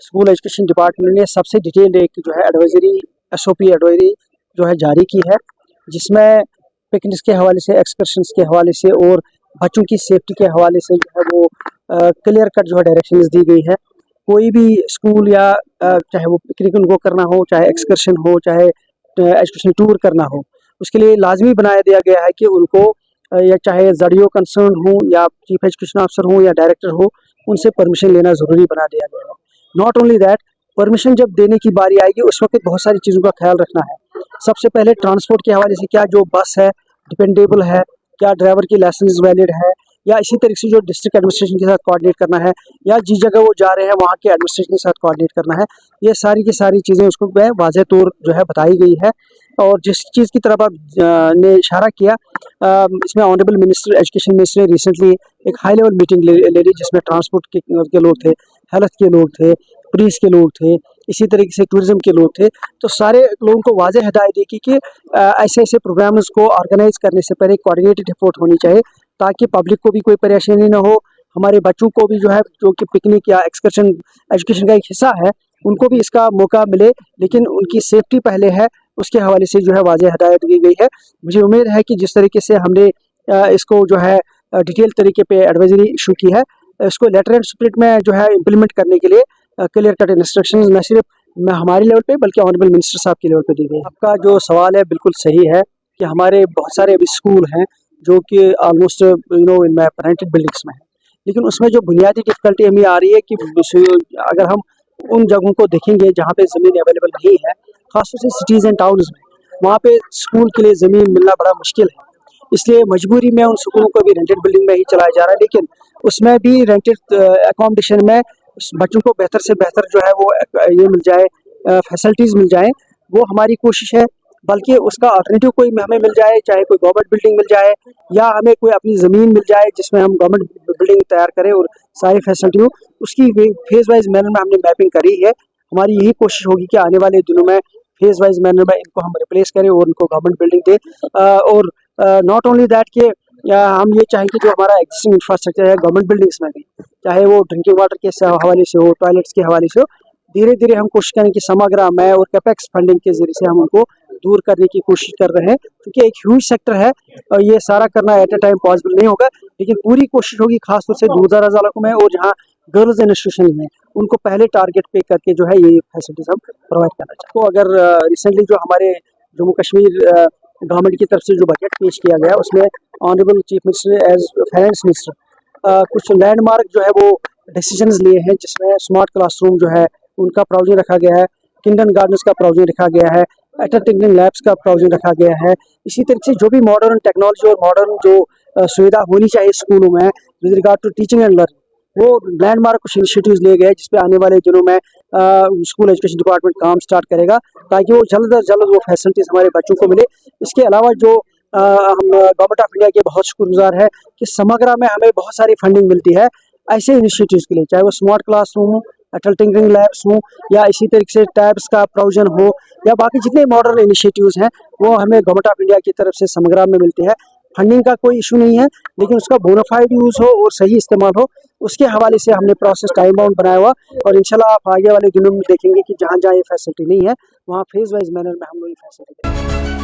School education department ने सबसे detailed एक जो है एडवाइजरी SOP एडवाइजरी जो है जारी की है, जिसमें पिकनिक्स के हवाले से, एक्सकर्शंस के हवाले से और बच्चों की सेफ्टी के हवाले से जो है वो क्लियर कट जो है डायरेक्शंस दी गई है। कोई भी स्कूल या चाहे वो पिकनिक उनको करना हो, चाहे एक्सकर्शन हो, चाहे एजुकेशन टूर करना हो, उसके लिए लाजमी बनाया दिया गया है कि उनको या चाहे ZDO कंसर्न हो या चीफ एजुकेशन ऑफिसर हो या डायरेक्टर हो, उनसे परमिशन लेना ज़रूरी बना दिया गया है। नॉट ओनली दैट, परमिशन जब देने की बारी आएगी उस वक्त बहुत सारी चीज़ों का ख्याल रखना है। सबसे पहले ट्रांसपोर्ट के हवाले से, क्या जो बस है डिपेंडेबल है, क्या ड्राइवर की लाइसेंस वैलिड है, या इसी तरीके से जो डिस्ट्रिक्ट एडमिनिस्ट्रेशन के साथ कोऑर्डिनेट करना है, या जिस जगह वो जा रहे हैं वहाँ के एडमिनिस्ट्रेशन के साथ कोऑर्डिनेट करना है, ये सारी की सारी चीज़ें उसको वाज़ेह तौर जो है बताई गई है। और जिस चीज़ की तरफ आप ने इशारा किया, इसमें ऑनरेबल मिनिस्टर एजुकेशन मिनिस्टर ने रिसेंटली एक हाई लेवल मीटिंग ले ली, जिसमें ट्रांसपोर्ट के लोग थे, हेल्थ के लोग थे, पुलिस के लोग थे, इसी तरीके से टूरिज्म के लोग थे। तो सारे लोगों को वाज़ेह हिदायत दी कि ऐसे ऐसे प्रोग्राम्स को ऑर्गेनाइज करने से पहले कोऑर्डिनेटेड एफर्ट होनी चाहिए, ताकि पब्लिक को भी कोई परेशानी ना हो, हमारे बच्चों को भी जो है, जो कि पिकनिक या एक्सकर्शन एजुकेशन का एक हिस्सा है, उनको भी इसका मौका मिले, लेकिन उनकी सेफ्टी पहले है, उसके हवाले से जो है वाज़ेह हिदायत दी गई है। मुझे उम्मीद है कि जिस तरीके से हमने इसको जो है डिटेल तरीके पे एडवाइजरी इशू की है, इसको लेटर एंड स्पिरिट में जो है इम्प्लीमेंट करने के लिए क्लियर कट इंस्ट्रक्शंस न सिर्फ हमारे लेवल पे बल्कि ऑनरेबल मिनिस्टर साहब के लेवल पे दी गई। आपका जो सवाल है बिल्कुल सही है कि हमारे बहुत सारे अभी स्कूल हैं जो कि ऑलमोस्ट इन रेंटेड बिल्डिंग्स में है, लेकिन उसमें जो बुनियादी डिफिकल्टी हमें आ रही है कि अगर हम उन जगहों को देखेंगे जहाँ पे ज़मीन अवेलेबल नहीं है, खासतौर से सिटीज़ एंड टाउन्स में, वहाँ पे स्कूल के लिए ज़मीन मिलना बड़ा मुश्किल है। इसलिए मजबूरी में उन स्कूलों को भी रेंटेड बिल्डिंग में ही चलाया जा रहा है, लेकिन उसमें भी रेंटेड अकोमोडेशन में बच्चों को बेहतर से बेहतर जो है वो ये मिल जाए, फैसिलिटीज़ मिल जाए, वो हमारी कोशिश है। बल्कि उसका अल्टरनेटिव कोई हमें मिल जाए, चाहे कोई गवर्नमेंट बिल्डिंग मिल जाए या हमें कोई अपनी ज़मीन मिल जाए जिसमें हम गवर्नमेंट बिल्डिंग तैयार करें और सारी फैसिलिटी हो, उसकी फेज़ वाइज मैनर में हमने मैपिंग करी है। हमारी यही कोशिश होगी कि आने वाले दिनों में फेज़ वाइज मैनर में इनको हम रिप्लेस करें और उनको गवर्नमेंट बिल्डिंग दें। और नॉट ओनली दैट कि हम ये चाहें कि जो हमारा एक्जिस्टिंग इंफ्रास्ट्रक्चर है गवर्नमेंट बिल्डिंग्स में भी, चाहे वो ड्रिंकिंग वाटर के हवाले से हो, टॉयलेट्स के हवाले से हो, धीरे धीरे हम कोशिश करें कि समग्र आय और कैपेक्स फंडिंग के जरिए से हम उनको दूर करने की कोशिश कर रहे हैं, क्योंकि एक ह्यूज सेक्टर है और ये सारा करना एट ए टाइम पॉसिबल नहीं होगा, लेकिन पूरी कोशिश होगी खासतौर से दूर दराज इलाकों में और जहाँ गर्ल्स इंस्टीट्यूशन में, उनको पहले टारगेट पे करके जो है ये फैसिलिटीज हम प्रोवाइड करना चाहते हैं। तो अगर रिसेंटली जो हमारे जम्मू कश्मीर गवर्नमेंट की तरफ से जो बजट पेश किया गया, उसमें honourable chief minister as finance minister कुछ लैंडमार्क जो है वो डिसीजंस लिए हैं, जिसमें स्मार्ट क्लासरूम जो है उनका प्रोविजन रखा गया है, किंडर गार्डन्स का प्रोविजन रखा गया है, टिंकरिंग लैब्स का प्रोविजन रखा गया है। इसी तरीके से जो भी मॉडर्न टेक्नोलॉजी और मॉडर्न जो सुविधा होनी चाहिए स्कूलों में with regard to teaching and learning, वो लैंडमार्क कुछ इनिशिएटिव्स लिए गए, जिसपे आने वाले दिनों में स्कूल एजुकेशन डिपार्टमेंट काम स्टार्ट करेगा, ताकि वो जल्द अज जल्द वो फैसिलिटीज़ हमारे बच्चों को मिले। इसके अलावा जो हम गवर्नमेंट ऑफ इंडिया के बहुत शुक्रगुजार है कि समग्र में हमें बहुत सारी फंडिंग मिलती है ऐसे इनिशिएटिव्स के लिए, चाहे वो स्मार्ट क्लासरूम हो, टिंकरिंग लैब्स हो, या इसी तरीके से टैब्स का प्रोविजन हो, या बाकी जितने मॉडर्न इनिशिएटिव्स हैं वो हमें गवर्नमेंट ऑफ इंडिया की तरफ से समग्र में मिलते हैं। फंडिंग का कोई इशू नहीं है, लेकिन उसका बोनाफाइड यूज़ हो और सही इस्तेमाल हो, उसके हवाले से हमने प्रोसेस टाइम बाउंड बनाया हुआ, और इंशाल्लाह आप आगे वाले दिनों में देखेंगे कि जहाँ जहाँ ये फैसिलिटी नहीं है वहाँ फेज़ वाइज मैनर में हम लोग ये फैसिलिटी देंगे।